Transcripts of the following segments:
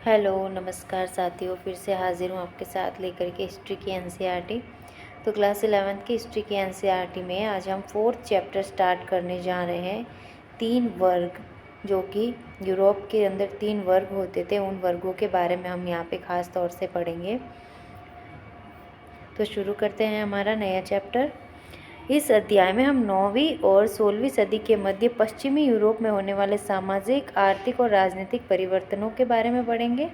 Hello नमस्कार साथियों, फिर से हाजिर हूँ आपके साथ लेकर के हिस्ट्री की एनसीईआरटी। तो क्लास 11th की हिस्ट्री की एनसीईआरटी में आज हम 4th चैप्टर स्टार्ट करने जा रहे हैं। 3 वर्ग, जो कि यूरोप के अंदर 3 वर्ग होते थे, उन वर्गों के बारे में हम यहाँ पे ख़ास तौर से पढ़ेंगे। तो शुरू करते हैं हमारा नया चैप्टर। इस अध्याय में हम 9वीं और 16वीं सदी के मध्य पश्चिमी यूरोप में होने वाले सामाजिक, आर्थिक और राजनीतिक परिवर्तनों के बारे में पढ़ेंगे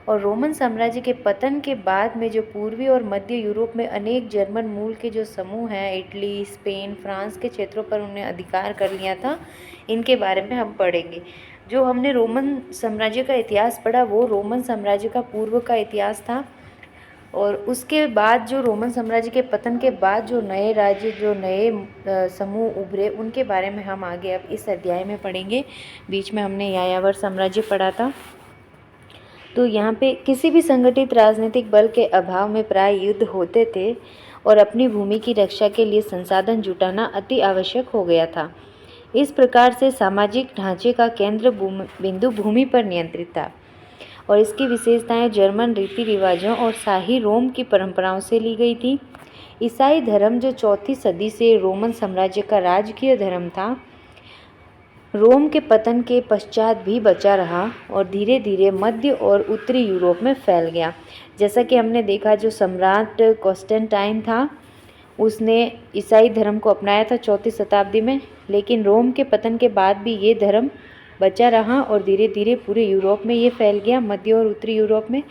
और रोमन साम्राज्य के पतन के बाद में जो पूर्वी और मध्य यूरोप में अनेक जर्मन मूल के जो समूह हैं, इटली, स्पेन, फ्रांस के क्षेत्रों पर उन्हें अधिकार कर लिया था, इनके बारे में हम पढ़ेंगे। जो हमने रोमन साम्राज्य का इतिहास पढ़ा वो रोमन साम्राज्य का पूर्व का इतिहास था, और उसके बाद जो रोमन साम्राज्य के पतन के बाद जो नए राज्य, जो नए समूह उभरे, उनके बारे में हम आगे अब इस अध्याय में पढ़ेंगे। बीच में हमने यायावर साम्राज्य पढ़ा था। तो यहाँ पे किसी भी संगठित राजनीतिक बल के अभाव में प्राय युद्ध होते थे और अपनी भूमि की रक्षा के लिए संसाधन जुटाना अति आवश्यक हो गया था। इस प्रकार से सामाजिक ढांचे का केंद्र बिंदु भूमि पर नियंत्रित था और इसकी विशेषताएं जर्मन रीति रिवाजों और शाही रोम की परंपराओं से ली गई थी। ईसाई धर्म, जो 4वीं सदी से रोमन साम्राज्य का राजकीय धर्म था, रोम के पतन के पश्चात भी बचा रहा और धीरे धीरे मध्य और उत्तरी यूरोप में फैल गया। जैसा कि हमने देखा, जो सम्राट कॉन्स्टेंटाइन था उसने ईसाई धर्म को अपनाया था 4वीं शताब्दी में, लेकिन रोम के पतन के बाद भी ये धर्म बचा रहा और धीरे धीरे पूरे यूरोप में ये फैल गया, मध्य और उत्तरी यूरोप में।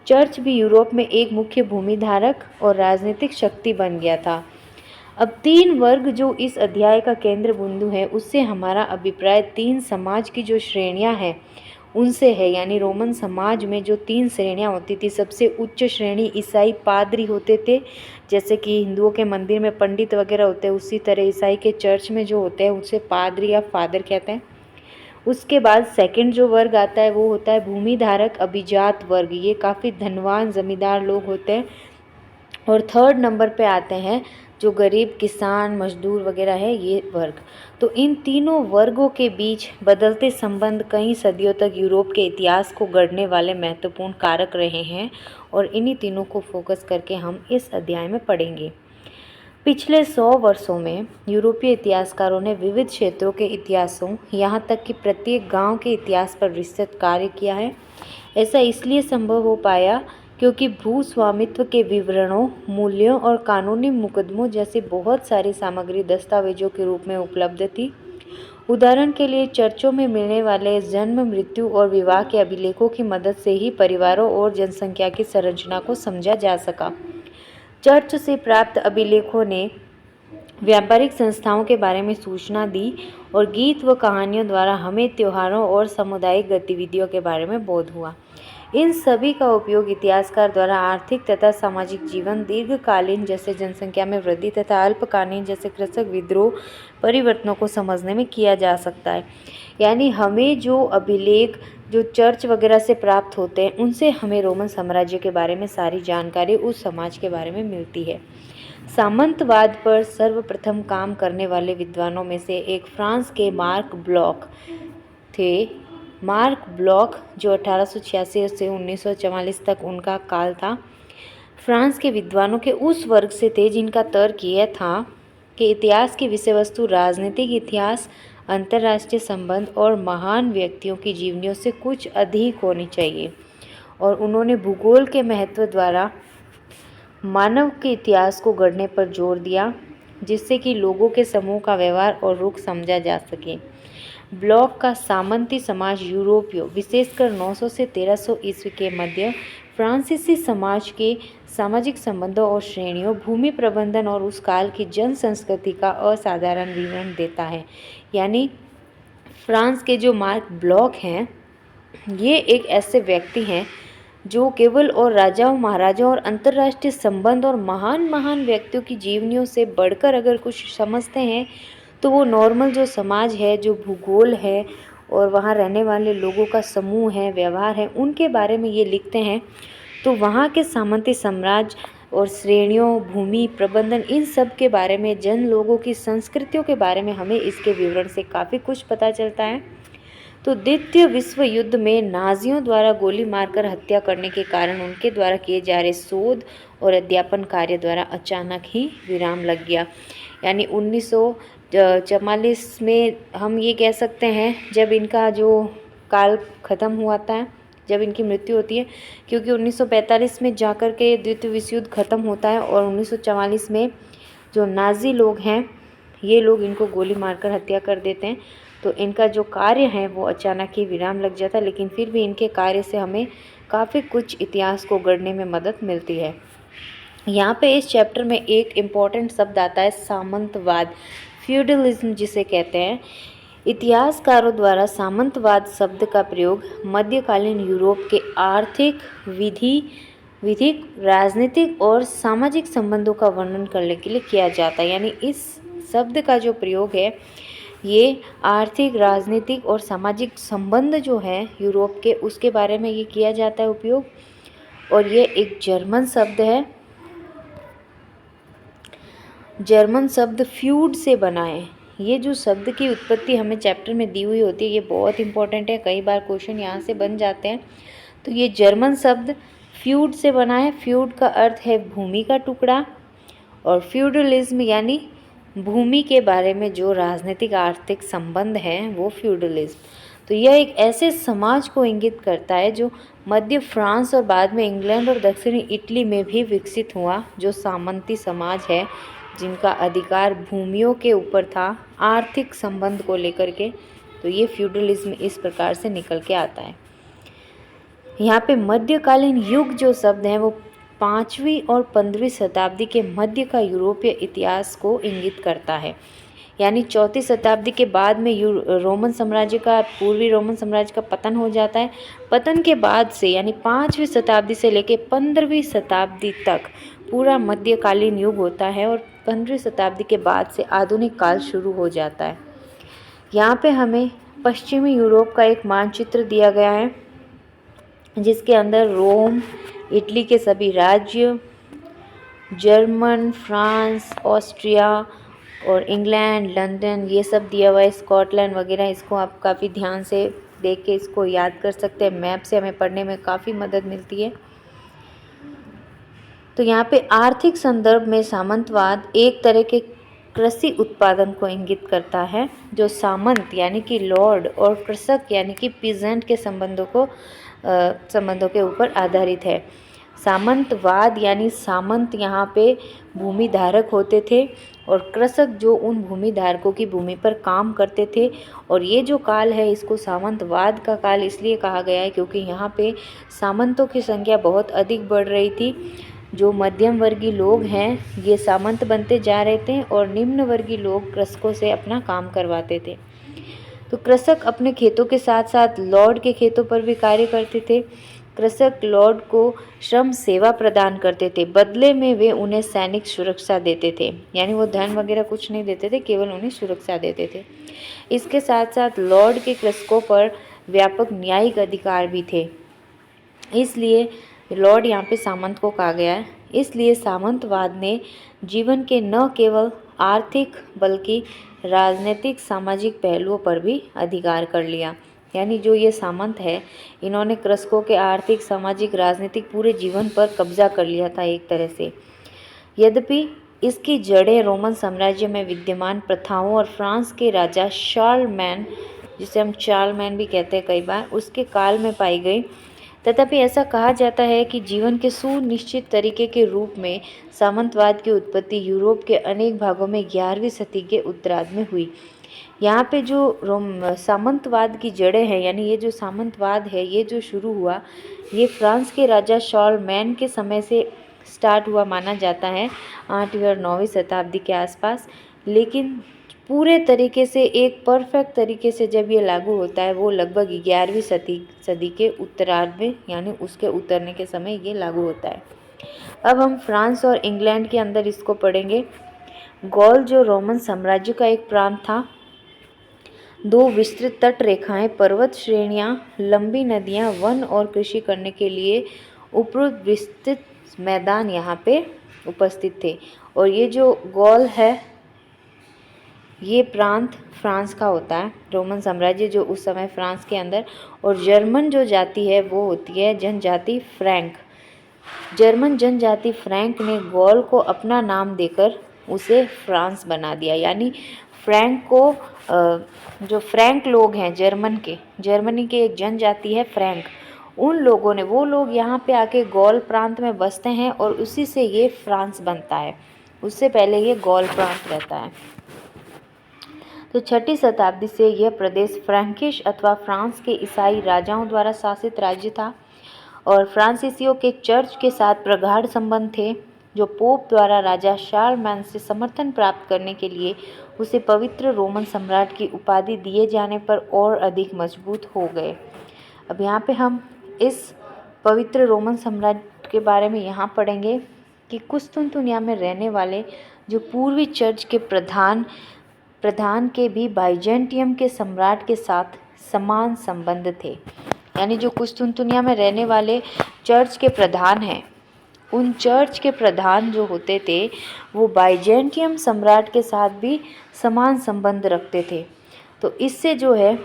चर्च भी यूरोप में एक मुख्य भूमि धारक और राजनीतिक शक्ति बन गया था। अब 3 वर्ग जो इस अध्याय का केंद्र बिंदु है, उससे हमारा अभिप्राय 3 समाज की जो श्रेणियां हैं उनसे है। यानी रोमन समाज में जो 3 श्रेणियां होती थी, सबसे उच्च श्रेणी ईसाई पादरी होते थे, जैसे कि हिंदुओं के मंदिर में पंडित वगैरह होते हैं, उसी तरह ईसाई के चर्च में जो होते हैं उसे पादरी या फादर कहते हैं। उसके बाद सेकंड जो वर्ग आता है वो होता है भूमि धारक अभिजात वर्ग। ये काफ़ी धनवान जमींदार लोग होते हैं। और थर्ड नंबर पे आते हैं जो गरीब किसान, मजदूर वगैरह है, ये वर्ग। तो इन तीनों वर्गों के बीच बदलते संबंध कई सदियों तक यूरोप के इतिहास को गढ़ने वाले महत्वपूर्ण कारक रहे हैं और इन्हीं तीनों को फोकस करके हम इस अध्याय में पढ़ेंगे। पिछले 100 वर्षों में यूरोपीय इतिहासकारों ने विविध क्षेत्रों के इतिहासों, यहाँ तक कि प्रत्येक गांव के इतिहास पर विस्तृत कार्य किया है। ऐसा इसलिए संभव हो पाया क्योंकि भूस्वामित्व के विवरणों, मूल्यों और कानूनी मुकदमों जैसी बहुत सारी सामग्री दस्तावेजों के रूप में उपलब्ध थी। उदाहरण के लिए चर्चों में मिलने वाले जन्म, मृत्यु और विवाह के अभिलेखों की मदद से ही परिवारों और जनसंख्या की संरचना को समझा जा सका। चर्च से प्राप्त अभिलेखों ने व्यापारिक संस्थाओं के बारे में सूचना दी और गीत व कहानियों द्वारा हमें त्योहारों और सामुदायिक गतिविधियों के बारे में बोध हुआ। इन सभी का उपयोग इतिहासकार द्वारा आर्थिक तथा सामाजिक जीवन, दीर्घकालीन जैसे जनसंख्या में वृद्धि तथा अल्पकालीन जैसे कृषक विद्रोह परिवर्तनों को समझने में किया जा सकता है। यानी हमें जो अभिलेख जो चर्च वगैरह से प्राप्त होते हैं, उनसे हमें रोमन साम्राज्य के बारे में सारी जानकारी उस समाज के बारे में मिलती है। सामंतवाद पर सर्वप्रथम काम करने वाले विद्वानों में से एक फ्रांस के मार्क ब्लॉक थे। मार्क ब्लॉक, जो 1886 से 1944 तक उनका काल था, फ्रांस के विद्वानों के उस वर्ग से थे जिनका तर्क यह था कि इतिहास की विषय वस्तु राजनीतिक इतिहास, अंतर्राष्ट्रीय संबंध और महान व्यक्तियों की जीवनियों से कुछ अधिक होनी चाहिए। और उन्होंने भूगोल के महत्व द्वारा मानव के इतिहास को गढ़ने पर जोर दिया, जिससे कि लोगों के समूह का व्यवहार और रुख समझा जा सके। ब्लॉक का सामंती समाज यूरोपियों, विशेषकर 900 से 1300 ईस्वी के मध्य फ्रांसीसी समाज के सामाजिक संबंधों और श्रेणियों, भूमि प्रबंधन और उस काल की जन संस्कृति का असाधारण विवरण देता है। यानी फ्रांस के जो मार्क ब्लॉक हैं, ये एक ऐसे व्यक्ति हैं जो केवल और राजाओं, महाराजाओं और अंतर्राष्ट्रीय संबंध और महान महान व्यक्तियों की जीवनियों से बढ़कर अगर कुछ समझते हैं तो वो नॉर्मल जो समाज है, जो भूगोल है और वहाँ रहने वाले लोगों का समूह है, व्यवहार है, उनके बारे में ये लिखते हैं। तो वहाँ के सामंती साम्राज्य और श्रेणियों, भूमि प्रबंधन, इन सब के बारे में, जन लोगों की संस्कृतियों के बारे में हमें इसके विवरण से काफ़ी कुछ पता चलता है। तो द्वितीय विश्व युद्ध में नाजियों द्वारा गोली मारकर हत्या करने के कारण उनके द्वारा किए जा रहे शोध और अध्यापन कार्य द्वारा अचानक ही विराम लग गया। यानी 1944 में हम ये कह सकते हैं जब इनका जो काल ख़त्म हुआ था, जब इनकी मृत्यु होती है, क्योंकि 1945 में जाकर के द्वितीय विश्व युद्ध ख़त्म होता है और 1944 में जो नाज़ी लोग हैं ये लोग इनको गोली मारकर हत्या कर देते हैं। तो इनका जो कार्य है वो अचानक ही विराम लग जाता है, लेकिन फिर भी इनके कार्य से हमें काफ़ी कुछ इतिहास को गढ़ने में मदद मिलती है। यहाँ पे इस चैप्टर में एक इम्पॉर्टेंट शब्द आता है सामंतवाद, फ्यूडलिज्म जिसे कहते हैं। इतिहासकारों द्वारा सामंतवाद शब्द का प्रयोग मध्यकालीन यूरोप के आर्थिक, विधिक, राजनीतिक और सामाजिक संबंधों का वर्णन करने के लिए किया जाता है। यानी इस शब्द का जो प्रयोग है ये आर्थिक, राजनीतिक और सामाजिक संबंध जो है यूरोप के, उसके बारे में ये किया जाता है उपयोग। और ये एक जर्मन शब्द है, जर्मन शब्द फ्यूड से बना है। ये जो शब्द की उत्पत्ति हमें चैप्टर में दी हुई होती है ये बहुत इंपॉर्टेंट है, कई बार क्वेश्चन यहाँ से बन जाते हैं। तो ये जर्मन शब्द फ्यूड से बना है। फ्यूड का अर्थ है भूमि का टुकड़ा, और फ्यूडलिज्म यानी भूमि के बारे में जो राजनीतिक आर्थिक संबंध है वो फ्यूडलिज्म। तो यह एक ऐसे समाज को इंगित करता है जो मध्य फ्रांस और बाद में इंग्लैंड और दक्षिणी इटली में भी विकसित हुआ, जो सामंती समाज है जिनका अधिकार भूमियों के ऊपर था आर्थिक संबंध को लेकर के। तो ये फ्यूडलिज्म इस प्रकार से निकल के आता है। यहाँ पे मध्यकालीन युग जो शब्द है वो 5वीं और 15वीं शताब्दी के मध्य का यूरोपीय इतिहास को इंगित करता है। यानी 4वीं शताब्दी के बाद में रोमन साम्राज्य का, पूर्वी रोमन साम्राज्य का पतन हो जाता है। पतन के बाद से यानी 5वीं शताब्दी से लेकर 15वीं शताब्दी तक पूरा मध्यकालीन युग होता है, और 15वीं शताब्दी के बाद से आधुनिक काल शुरू हो जाता है। यहाँ पे हमें पश्चिमी यूरोप का एक मानचित्र दिया गया है जिसके अंदर रोम, इटली के सभी राज्य, जर्मन, फ्रांस, ऑस्ट्रिया और इंग्लैंड, लंदन, ये सब दिया हुआ है, स्कॉटलैंड वगैरह। इसको आप काफ़ी ध्यान से देख के इसको याद कर सकते हैं। मैप से हमें पढ़ने में काफ़ी मदद मिलती है। तो यहाँ पे आर्थिक संदर्भ में सामंतवाद एक तरह के कृषि उत्पादन को इंगित करता है जो सामंत यानी कि लॉर्ड और कृषक यानी कि पीजेंट के संबंधों के ऊपर आधारित है। सामंतवाद यानी सामंत यहाँ पे भूमि धारक होते थे और कृषक जो उन भूमि धारकों की भूमि पर काम करते थे। और ये जो काल है इसको सामंतवाद का काल इसलिए कहा गया है क्योंकि यहाँ पे सामंतों की संख्या बहुत अधिक बढ़ रही थी। जो मध्यम वर्गीय लोग हैं ये सामंत बनते जा रहे थे और निम्न वर्गीय लोग कृषकों से अपना काम करवाते थे। तो कृषक अपने खेतों के साथ साथ लॉर्ड के खेतों पर भी कार्य करते थे। कृषक लॉर्ड को श्रम सेवा प्रदान करते थे, बदले में वे उन्हें सैनिक सुरक्षा देते थे। यानी वो धन वगैरह कुछ नहीं देते थे, केवल उन्हें सुरक्षा देते थे। इसके साथ साथ लॉर्ड के कृषकों पर व्यापक न्यायिक अधिकार भी थे, इसलिए लॉर्ड यहाँ पे सामंत को कहा गया है। इसलिए सामंतवाद ने जीवन के न केवल आर्थिक बल्कि राजनीतिक, सामाजिक पहलुओं पर भी अधिकार कर लिया। यानी जो ये सामंत है इन्होंने कृषकों के आर्थिक, सामाजिक, राजनीतिक पूरे जीवन पर कब्जा कर लिया था एक तरह से। यद्यपि इसकी जड़ें रोमन साम्राज्य में विद्यमान प्रथाओं और फ्रांस के राजा शार्लमैन, जिसे हम चार्लमैन भी कहते हैं कई बार, उसके काल में पाई गई। तथापि ऐसा कहा जाता है कि जीवन के सुनिश्चित तरीके के रूप में सामंतवाद की उत्पत्ति यूरोप के अनेक भागों में 11वीं सदी के उत्तरार्ध में हुई। यहाँ पे जो सामंतवाद की जड़ें हैं, यानी ये जो सामंतवाद है ये जो शुरू हुआ ये फ्रांस के राजा शार्लमैन के समय से स्टार्ट हुआ माना जाता है, 8वीं और 9वीं शताब्दी के आसपास। लेकिन पूरे तरीके से, एक परफेक्ट तरीके से जब ये लागू होता है वो लगभग 11वीं सदी के उत्तरार्ध में, यानी उसके उतरने के समय ये लागू होता है। अब हम फ्रांस और इंग्लैंड के अंदर इसको पढ़ेंगे। गॉल जो रोमन साम्राज्य का एक प्रांत था, 2 विस्तृत तट रेखाएं, पर्वत श्रेणियां, लंबी नदियां, वन और कृषि करने के लिए उपयुक्त विस्तृत मैदान यहाँ पे उपस्थित थे। और ये जो गॉल है ये प्रांत फ्रांस का होता है, रोमन साम्राज्य जो उस समय फ्रांस के अंदर, और जर्मन जो जाति है वो होती है जनजाति फ्रैंक। जर्मन जनजाति फ्रैंक ने गॉल को अपना नाम देकर उसे फ्रांस बना दिया। यानी फ्रैंक को जो फ्रैंक लोग हैं जर्मनी के एक जनजाति है फ्रैंक, उन लोगों ने, वो लोग यहाँ पे आके गॉल प्रांत में बसते हैं और उसी से ये फ्रांस बनता है। उससे पहले ये गॉल प्रांत रहता है। तो 6ठी शताब्दी से यह प्रदेश फ्रैंकिश अथवा फ्रांस के ईसाई राजाओं द्वारा शासित राज्य था और फ्रांसीसियों के चर्च के साथ प्रगाढ़ संबंध थे, जो पोप द्वारा राजा शार्लमैन से समर्थन प्राप्त करने के लिए उसे पवित्र रोमन सम्राट की उपाधि दिए जाने पर और अधिक मजबूत हो गए। अब यहाँ पे हम इस पवित्र रोमन सम्राट के बारे में यहाँ पढ़ेंगे कि कुस्तुनतुनिया में रहने वाले जो पूर्वी चर्च के प्रधान के भी बाइजेंटियम के सम्राट के साथ समान संबंध थे। यानी जो कुस्तुनतुनिया में रहने वाले चर्च के प्रधान हैं, उन चर्च के प्रधान जो होते थे वो बाइजेंटियम सम्राट के साथ भी समान संबंध रखते थे। तो इससे जो है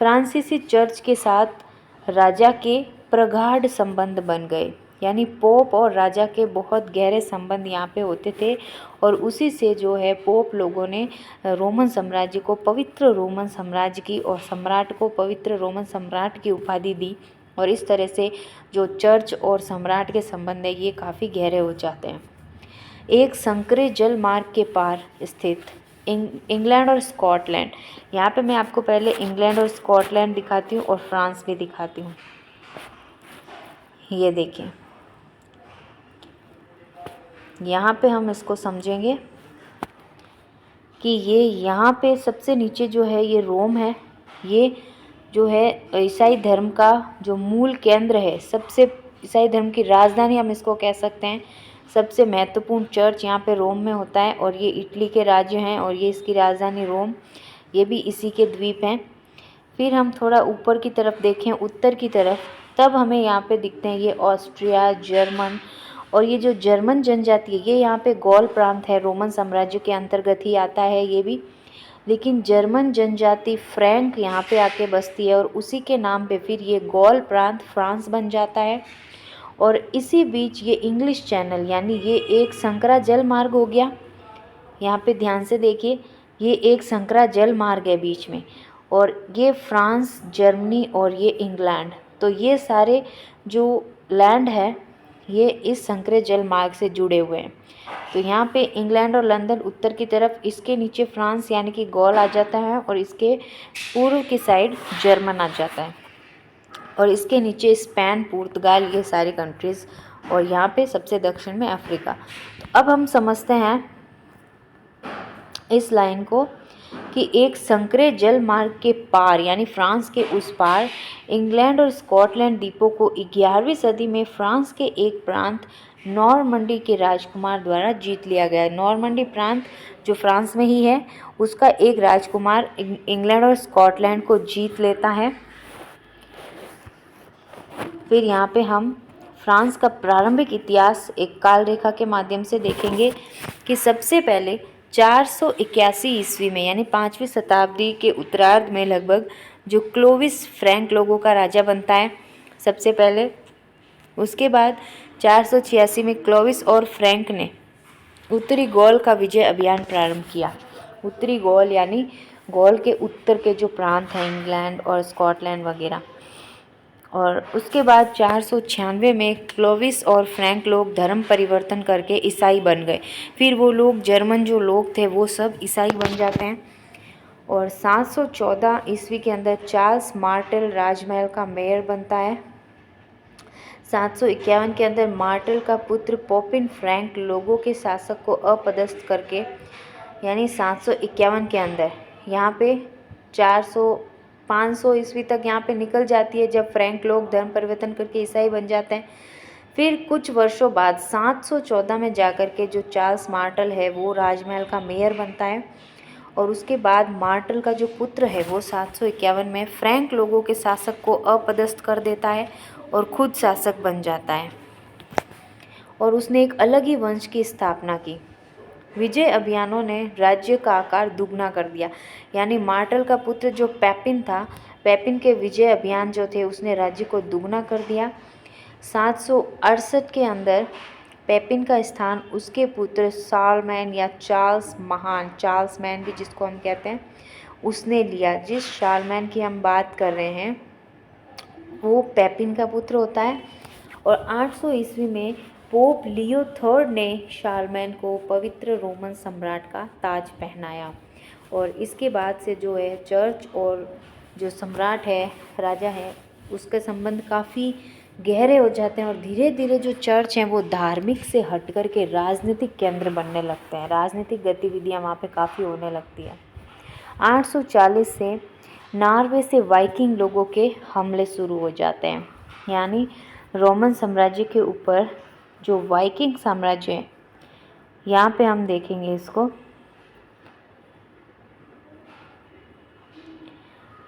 फ्रांसीसी चर्च के साथ राजा के प्रगाढ़ संबंध बन गए। यानी पोप और राजा के बहुत गहरे संबंध यहाँ पे होते थे और उसी से जो है पोप लोगों ने रोमन साम्राज्य को पवित्र रोमन साम्राज्य की और सम्राट को पवित्र रोमन सम्राट की उपाधि दी। और इस तरह से जो चर्च और सम्राट के संबंध है ये काफ़ी गहरे हो जाते हैं। एक संकरे जल मार्ग के पार स्थित इंग्लैंड और स्कॉटलैंड, यहाँ पे मैं आपको पहले इंग्लैंड और स्कॉटलैंड दिखाती हूँ और फ्रांस भी दिखाती हूँ। ये देखें, यहाँ पे हम इसको समझेंगे कि ये यहाँ पे सबसे नीचे जो है ये रोम है। ये जो है ईसाई धर्म का जो मूल केंद्र है, सबसे ईसाई धर्म की राजधानी हम इसको कह सकते हैं। सबसे महत्वपूर्ण चर्च यहाँ पे रोम में होता है और ये इटली के राज्य हैं और ये इसकी राजधानी रोम, ये भी इसी के द्वीप हैं। फिर हम थोड़ा ऊपर की तरफ देखें, उत्तर की तरफ, तब हमें यहाँ पे दिखते हैं ये ऑस्ट्रिया, जर्मन, और ये जो जर्मन जनजाति है ये यहाँ पे गॉल प्रांत है, रोमन साम्राज्य के अंतर्गत ही आता है ये भी। लेकिन जर्मन जनजाति फ्रैंक यहाँ पे आके बसती है और उसी के नाम पे फिर ये गॉल प्रांत फ्रांस बन जाता है। और इसी बीच ये इंग्लिश चैनल, यानी ये एक संकरा जल मार्ग हो गया। यहाँ पे ध्यान से देखिए, ये एक संकरा जल मार्ग है बीच में, और ये फ्रांस, जर्मनी और ये इंग्लैंड, तो ये सारे जो लैंड है ये इस संकरे जल मार्ग से जुड़े हुए हैं। तो यहाँ पे इंग्लैंड और लंदन उत्तर की तरफ, इसके नीचे फ्रांस यानी कि गॉल आ जाता है और इसके पूर्व की साइड जर्मन आ जाता है और इसके नीचे स्पेन, पुर्तगाल, ये सारी कंट्रीज़, और यहाँ पे सबसे दक्षिण में अफ्रीका। तो अब हम समझते हैं इस लाइन को कि एक संकरे जल मार्ग के पार यानी फ्रांस के उस पार इंग्लैंड और स्कॉटलैंड द्वीपों को 11वीं सदी में फ्रांस के एक प्रांत नॉर्मंडी के राजकुमार द्वारा जीत लिया गया। नॉर्मंडी प्रांत जो फ्रांस में ही है, उसका एक राजकुमार इंग्लैंड और स्कॉटलैंड को जीत लेता है। फिर यहाँ पे हम फ्रांस का प्रारंभिक इतिहास एक काल रेखा के माध्यम से देखेंगे कि सबसे पहले 481 ईस्वी में यानी 5वीं शताब्दी के उत्तरार्ध में लगभग जो क्लोविस फ्रैंक लोगों का राजा बनता है सबसे पहले। उसके बाद 486 में क्लोविस और फ्रैंक ने उत्तरी गॉल का विजय अभियान प्रारंभ किया। उत्तरी गॉल यानी गॉल के उत्तर के जो प्रांत हैं, इंग्लैंड और स्कॉटलैंड वगैरह। और उसके बाद 496 में क्लोविस और फ्रैंक लोग धर्म परिवर्तन करके ईसाई बन गए। फिर वो लोग, जर्मन जो लोग थे वो सब ईसाई बन जाते हैं। और 714 ईस्वी के अंदर चार्ल्स मार्टेल राजमहल का मेयर बनता है। 751 के अंदर मार्टेल का पुत्र पोपिन फ्रैंक लोगों के शासक को अपदस्थ करके, यानी 751 के अंदर यहाँ पे 500 ईस्वी तक यहाँ पे निकल जाती है जब फ्रैंक लोग धर्म परिवर्तन करके ईसाई बन जाते हैं। फिर कुछ वर्षों बाद 714 में जाकर के जो चार्ल्स मार्टेल है वो राजमहल का मेयर बनता है। और उसके बाद मार्टेल का जो पुत्र है वो 751 में फ्रैंक लोगों के शासक को अपदस्थ कर देता है और खुद शासक बन जाता है। और उसने एक अलग ही वंश की स्थापना की। विजय अभियानों ने राज्य का आकार दुगना कर दिया। यानी मार्टल का पुत्र जो पेपिन था, पेपिन के विजय अभियान जो थे उसने राज्य को दुगना कर दिया। 768 के अंदर पेपिन का स्थान उसके पुत्र शार्लमैन या चार्ल्स महान, चार्ल्स मैन भी जिसको हम कहते हैं, उसने लिया। जिस शार्लमैन की हम बात कर रहे हैं वो पेपिन का पुत्र होता है। और 800 ईस्वी में पोप लियो थर्ड ने शार्लमैन को पवित्र रोमन सम्राट का ताज पहनाया। और इसके बाद से जो है चर्च और जो सम्राट है, राजा है, उसके संबंध काफ़ी गहरे हो जाते हैं और धीरे धीरे जो चर्च हैं वो धार्मिक से हट कर के राजनीतिक केंद्र बनने लगते हैं। राजनीतिक गतिविधियां वहाँ पे काफ़ी होने लगती हैं। 840 से नॉर्वे से वाइकिंग लोगों के हमले शुरू हो जाते हैं। यानी रोमन साम्राज्य के ऊपर जो वाइकिंग साम्राज्य है, यहाँ पे हम देखेंगे इसको,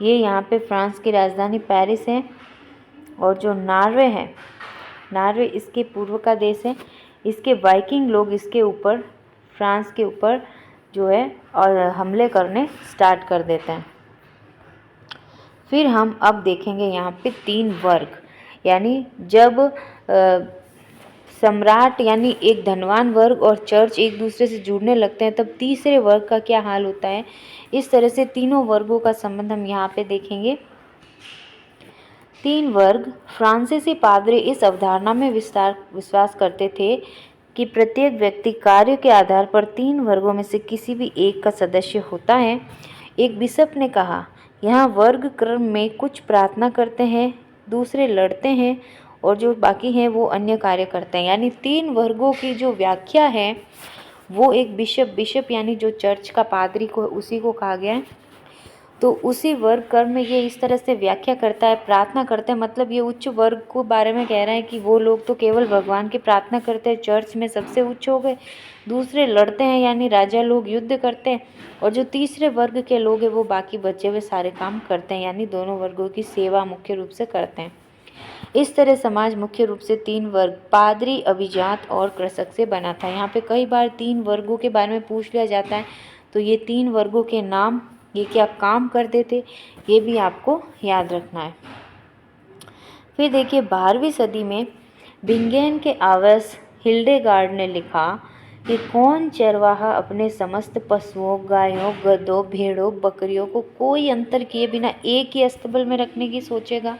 ये यहाँ पे फ्रांस की राजधानी पेरिस है और जो नॉर्वे है, नॉर्वे इसके पूर्व का देश है। इसके वाइकिंग लोग इसके ऊपर, फ्रांस के ऊपर जो है और हमले करने स्टार्ट कर देते हैं। फिर हम अब देखेंगे यहाँ पे 3 वर्ग, यानी जब सम्राट यानी एक धनवान वर्ग और चर्च एक दूसरे से जुड़ने लगते हैं तब तीसरे वर्ग का क्या हाल होता है। इस तरह से तीनों वर्गों का संबंध हम यहाँ पे देखेंगे। 3 वर्ग। फ्रांसीसी पादरी इस अवधारणा में विश्वास करते थे कि प्रत्येक व्यक्ति कार्य के आधार पर 3 वर्गों में से किसी भी एक का सदस्य होता है। एक बिशप ने कहा, यहाँ वर्ग क्रम में कुछ प्रार्थना करते हैं, दूसरे लड़ते हैं और जो बाकी हैं वो अन्य कार्य करते हैं। यानी 3 वर्गों की जो व्याख्या है वो एक बिशप यानी जो चर्च का पादरी को, उसी को कहा गया है। तो उसी वर्ग कर्म में ये इस तरह से व्याख्या करता है, प्रार्थना करते हैं, मतलब ये उच्च वर्ग को बारे में कह रहा है कि वो लोग तो केवल भगवान की प्रार्थना करते हैं, चर्च में सबसे उच्च हो गए। दूसरे लड़ते हैं यानी राजा लोग युद्ध करते हैं और जो तीसरे वर्ग के लोग हैं वो बाकी बचे हुए सारे काम करते हैं, यानी दोनों वर्गों की सेवा मुख्य रूप से करते हैं। इस तरह समाज मुख्य रूप से 3 वर्ग, पादरी, अभिजात और कृषक से बना था। यहाँ पे कई बार 3 वर्गों के बारे में पूछ लिया जाता है, तो ये 3 वर्गों के नाम, ये क्या काम करते थे, ये भी आपको याद रखना है। फिर देखिए 12वीं सदी में बिंगेन के आवास हिल्डेगार्ड ने लिखा कि कौन चरवाहा अपने समस्त पशुओं, गायों, गधों, भेड़ों, बकरियों को कोई अंतर किए बिना एक ही अस्तबल में रखने की सोचेगा।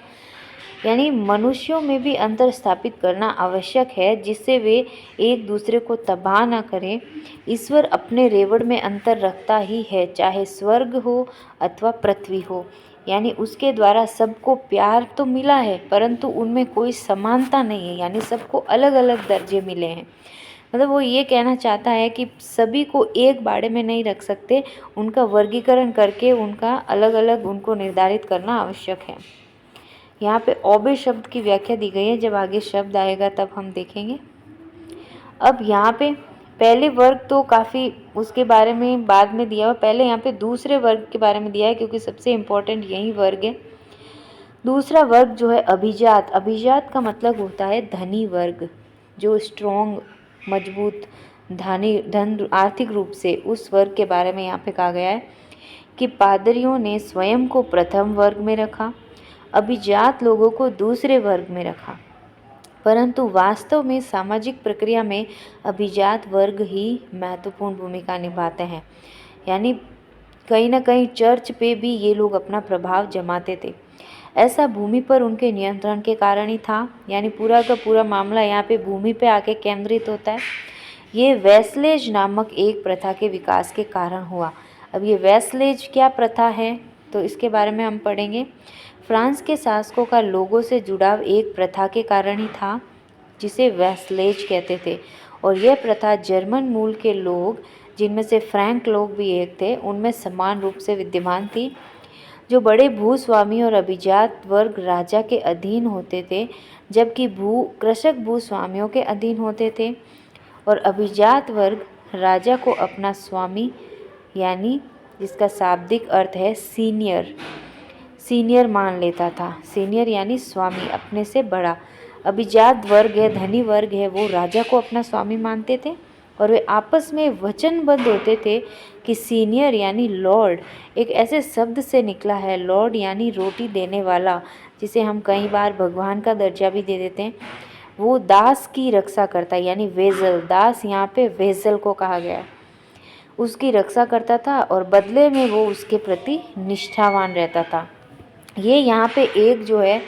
यानी मनुष्यों में भी अंतर स्थापित करना आवश्यक है जिससे वे एक दूसरे को तबाह न करें। ईश्वर अपने रेवड़ में अंतर रखता ही है, चाहे स्वर्ग हो अथवा पृथ्वी हो। यानी उसके द्वारा सबको प्यार तो मिला है परंतु उनमें कोई समानता नहीं है, यानी सबको अलग अलग दर्जे मिले हैं। मतलब वो ये कहना चाहता है कि सभी को एक बाड़े में नहीं रख सकते, उनका वर्गीकरण करके उनका अलग अलग उनको निर्धारित करना आवश्यक है। यहाँ पे ओबे शब्द की व्याख्या दी गई है, जब आगे शब्द आएगा तब हम देखेंगे। अब यहाँ पे पहले वर्ग तो काफ़ी उसके बारे में बाद में दिया हुआ, पहले यहाँ पे दूसरे वर्ग के बारे में दिया है क्योंकि सबसे इम्पोर्टेंट यही वर्ग है। दूसरा वर्ग जो है अभिजात। अभिजात का मतलब होता है धनी वर्ग, जो स्ट्रॉन्ग, मजबूत, धन आर्थिक रूप से, उस वर्ग के बारे में यहाँ पे कहा गया है कि पादरियों ने स्वयं को प्रथम वर्ग में रखा, अभिजात लोगों को दूसरे वर्ग में रखा, परंतु वास्तव में सामाजिक प्रक्रिया में अभिजात वर्ग ही महत्वपूर्ण भूमिका निभाते हैं। यानी कहीं ना कहीं चर्च पे भी ये लोग अपना प्रभाव जमाते थे। ऐसा भूमि पर उनके नियंत्रण के कारण ही था। यानी पूरा का पूरा मामला यहाँ पे भूमि पे आके केंद्रित होता है। ये वैसलेज नामक एक प्रथा के विकास के कारण हुआ। अब ये वैसलेज क्या प्रथा है तो इसके बारे में हम पढ़ेंगे। फ्रांस के शासकों का लोगों से जुड़ाव एक प्रथा के कारण ही था जिसे वैसलेज कहते थे, और यह प्रथा जर्मन मूल के लोग, जिनमें से फ्रैंक लोग भी एक थे, उनमें समान रूप से विद्यमान थी। जो बड़े भूस्वामी और अभिजात वर्ग राजा के अधीन होते थे, जबकि कृषक भूस्वामियों के अधीन होते थे, और अभिजात वर्ग राजा को अपना स्वामी, यानी जिसका शाब्दिक अर्थ है सीनियर मान लेता था। सीनियर यानी स्वामी, अपने से बड़ा। अभिजात वर्ग है, धनी वर्ग है, वो राजा को अपना स्वामी मानते थे और वे आपस में वचनबद्ध होते थे कि सीनियर यानी लॉर्ड एक ऐसे शब्द से निकला है, लॉर्ड यानी रोटी देने वाला, जिसे हम कई बार भगवान का दर्जा भी दे देते हैं। वो दास की रक्षा करता है, यानी वेजल, दास यहाँ पे वेजल को कहा गया है, उसकी रक्षा करता था और बदले में वो उसके प्रति निष्ठावान रहता था। ये यहाँ पे एक जो है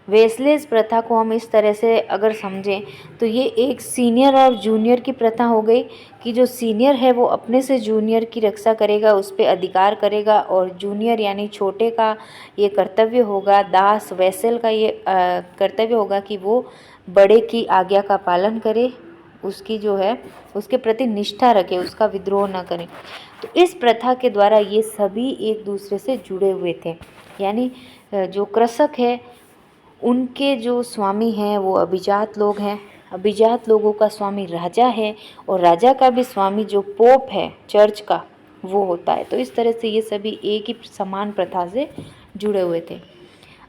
वेसलेस प्रथा को हम इस तरह से अगर समझें तो ये एक सीनियर और जूनियर की प्रथा हो गई कि जो सीनियर है वो अपने से जूनियर की रक्षा करेगा, उस पर अधिकार करेगा, और जूनियर यानी छोटे का ये कर्तव्य होगा, दास वेसल का ये कर्तव्य होगा कि वो बड़े की आज्ञा का पालन करे, उसकी जो है उसके प्रति निष्ठा रखे, उसका विद्रोह न करें। तो इस प्रथा के द्वारा ये सभी एक दूसरे से जुड़े हुए थे, यानी जो कृषक है उनके जो स्वामी हैं वो अभिजात लोग हैं, अभिजात लोगों का स्वामी राजा है, और राजा का भी स्वामी जो पोप है चर्च का वो होता है। तो इस तरह से ये सभी एक ही समान प्रथा से जुड़े हुए थे।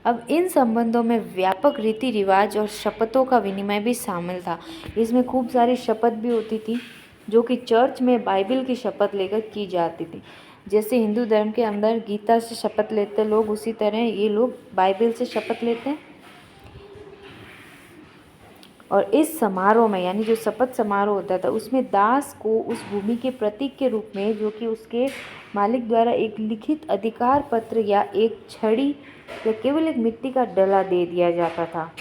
अब इन संबंधों में व्यापक रीति रिवाज और शपथों का विनिमय भी शामिल था। इसमें खूब सारी शपथ भी होती थी जो कि चर्च में बाइबल की शपथ लेकर की जाती थी। जैसे हिंदू धर्म के अंदर गीता से शपथ लेते लोग, उसी तरह ये लोग बाइबल से शपथ लेते हैं। और इस समारोह में, यानी जो शपथ समारोह होता था, उसमें दास को उस भूमि के प्रतीक के रूप में, जो कि उसके मालिक द्वारा एक लिखित अधिकार पत्र या एक छड़ी या केवल एक मिट्टी का डला दे दिया जाता था,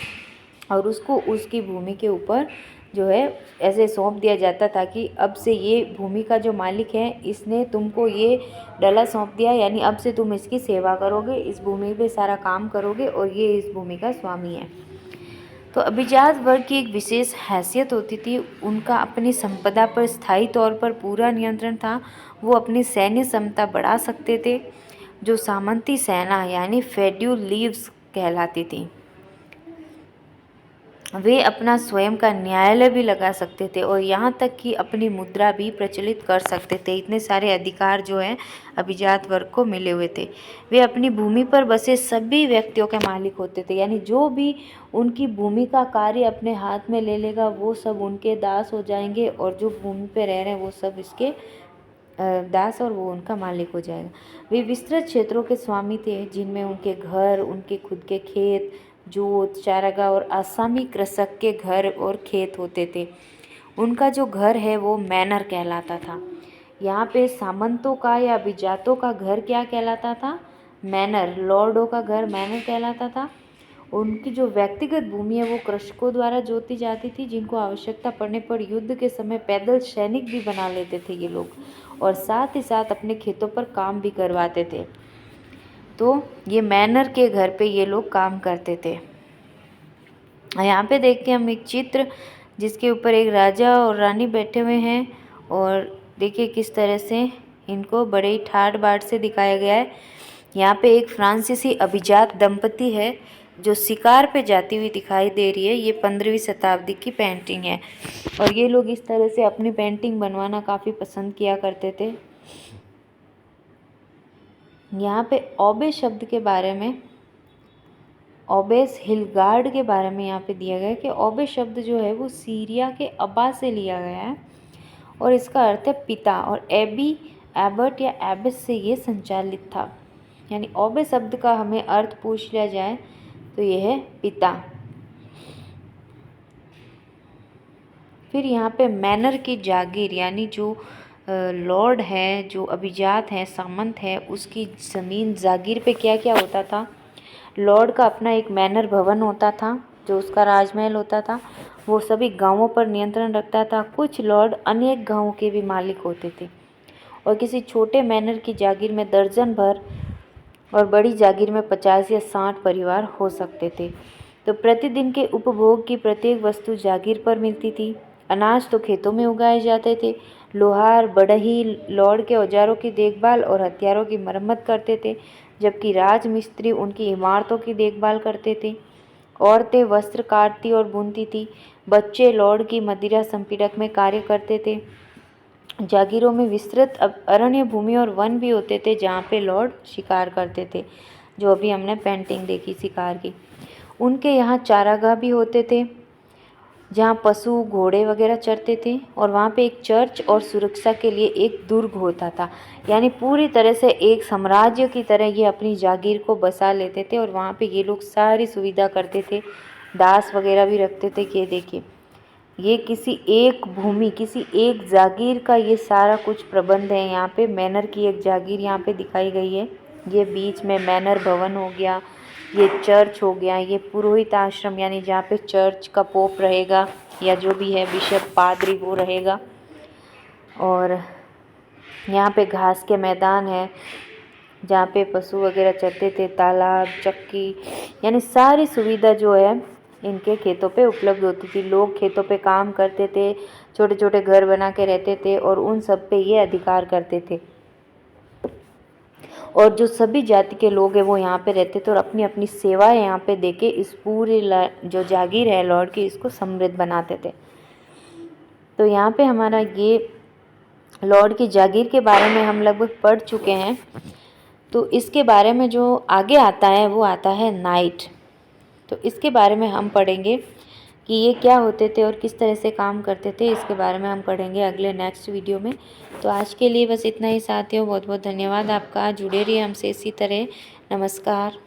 और उसको उसकी भूमि के ऊपर जो है ऐसे सौंप दिया जाता था कि अब से ये भूमि का जो मालिक है इसने तुमको ये डला सौंप दिया, यानी अब से तुम इसकी सेवा करोगे, इस भूमि पे सारा काम करोगे, और ये इस भूमि का स्वामी है। तो अभिजात वर्ग की एक विशेष हैसियत होती थी, उनका अपनी संपदा पर स्थायी तौर पर पूरा नियंत्रण था। वो अपनी सैन्य क्षमता बढ़ा सकते थे, जो सामंती सेना यानी फेड्यूल लीव्स कहलाती थी। वे अपना स्वयं का न्यायालय भी लगा सकते थे और यहाँ तक कि अपनी मुद्रा भी प्रचलित कर सकते थे। इतने सारे अधिकार जो हैं अभिजात वर्ग को मिले हुए थे। वे अपनी भूमि पर बसे सभी व्यक्तियों के मालिक होते थे, यानी जो भी उनकी भूमि का कार्य अपने हाथ में ले लेगा वो सब उनके दास हो जाएंगे, और जो भूमि पे रह रहे हैं वो सब इसके दास और वो उनका मालिक हो जाएगा। वे विस्तृत क्षेत्रों के स्वामी थे जिनमें उनके घर, उनके खुद के खेत, जोत, चारागाह और आसामी कृषक के घर और खेत होते थे। उनका जो घर है वो मैनर कहलाता था। यहाँ पे सामंतों का या अभिजातों का घर क्या कहलाता था? मैनर। लॉर्डों का घर मैनर कहलाता था। उनकी जो व्यक्तिगत भूमि है वो कृषकों द्वारा जोती जाती थी, जिनको आवश्यकता पड़ने पर युद्ध के समय पैदल सैनिक भी बना लेते थे ये लोग, और साथ ही साथ अपने खेतों पर काम भी करवाते थे। तो ये मैनर के घर पे ये लोग काम करते थे। यहाँ पे देखते हैं हम एक चित्र जिसके ऊपर एक राजा और रानी बैठे हुए हैं, और देखिए किस तरह से इनको बड़े ही ठाट बाट से दिखाया गया है। यहाँ पे एक फ्रांसीसी अभिजात दंपति है जो शिकार पे जाती हुई दिखाई दे रही है। ये 15वीं शताब्दी की पेंटिंग है, और ये लोग इस तरह से अपनी पेंटिंग बनवाना काफ़ी पसंद किया करते थे। यहाँ पे ओबे शब्द के बारे में, ओबेस हिलगार्ड के बारे में यहाँ पे दिया गया है कि ओबे शब्द जो है वो सीरिया के अब्बा से लिया गया है, और इसका अर्थ है पिता, और एबी, एबर्ट या एबिस से ये संचालित था। यानी ओबे शब्द का हमें अर्थ पूछ लिया जाए तो यह है पिता। फिर यहाँ पे मैनर की जागीर, यानी जो लॉर्ड है, जो अभिजात है, सामंत है, उसकी ज़मीन जागीर पे क्या क्या होता था। लॉर्ड का अपना एक मैनर भवन होता था जो उसका राजमहल होता था। वो सभी गांवों पर नियंत्रण रखता था। कुछ लॉर्ड अनेक गांवों के भी मालिक होते थे, और किसी छोटे मैनर की जागीर में दर्जन भर और बड़ी जागीर में 50 या 60 परिवार हो सकते थे। तो प्रतिदिन के उपभोग की प्रत्येक वस्तु जागीर पर मिलती थी। अनाज तो खेतों में उगाए जाते थे। लोहार बढ़ई लॉर्ड के औजारों की देखभाल और हथियारों की मरम्मत करते थे, जबकि राजमिस्त्री उनकी इमारतों की देखभाल करते थे। औरतें वस्त्र काटती और बुनती थी। बच्चे लॉर्ड की मदिरा संपीड़क में कार्य करते थे। जागीरों में विस्तृत अरण्य भूमि और वन भी होते थे जहाँ पे लॉर्ड शिकार करते थे, जो अभी हमने पेंटिंग देखी शिकार की। उनके यहाँ चारागाह भी होते थे जहाँ पशु घोड़े वगैरह चरते थे, और वहाँ पे एक चर्च और सुरक्षा के लिए एक दुर्ग होता था। यानी पूरी तरह से एक साम्राज्य की तरह ये अपनी जागीर को बसा लेते थे और वहाँ पे ये लोग सारी सुविधा करते थे, दास वगैरह भी रखते थे। ये देखिए, ये किसी एक भूमि, किसी एक जागीर का ये सारा कुछ प्रबंध है। यहाँ पे मैनर की एक जागीर यहाँ पे दिखाई गई है। ये बीच में मैनर भवन हो गया, ये चर्च हो गया, ये पुरोहित आश्रम यानी जहाँ पे चर्च का पोप रहेगा या जो भी है बिशप पादरी वो रहेगा। और यहाँ पे घास के मैदान है जहाँ पे पशु वगैरह चरते थे, तालाब, चक्की, यानी सारी सुविधा जो है इनके खेतों पे उपलब्ध होती थी। लोग खेतों पे काम करते थे, छोटे छोटे घर बना के रहते थे और उन सब पे ये अधिकार करते थे। और जो सभी जाति के लोग हैं वो यहाँ पे रहते थे और अपनी अपनी सेवाएं यहाँ पे देके इस पूरी जो जागीर है लॉर्ड की, इसको समृद्ध बनाते थे। तो यहाँ पे हमारा ये लॉर्ड की जागीर के बारे में हम लगभग पढ़ चुके हैं। तो इसके बारे में जो आगे आता है वो आता है नाइट। तो इसके बारे में हम पढ़ेंगे कि ये क्या होते थे और किस तरह से काम करते थे। इसके बारे में हम पढ़ेंगे अगले नेक्स्ट वीडियो में। तो आज के लिए बस इतना ही साथियों, बहुत बहुत धन्यवाद आपका। जुड़े रहिए हमसे इसी तरह। नमस्कार।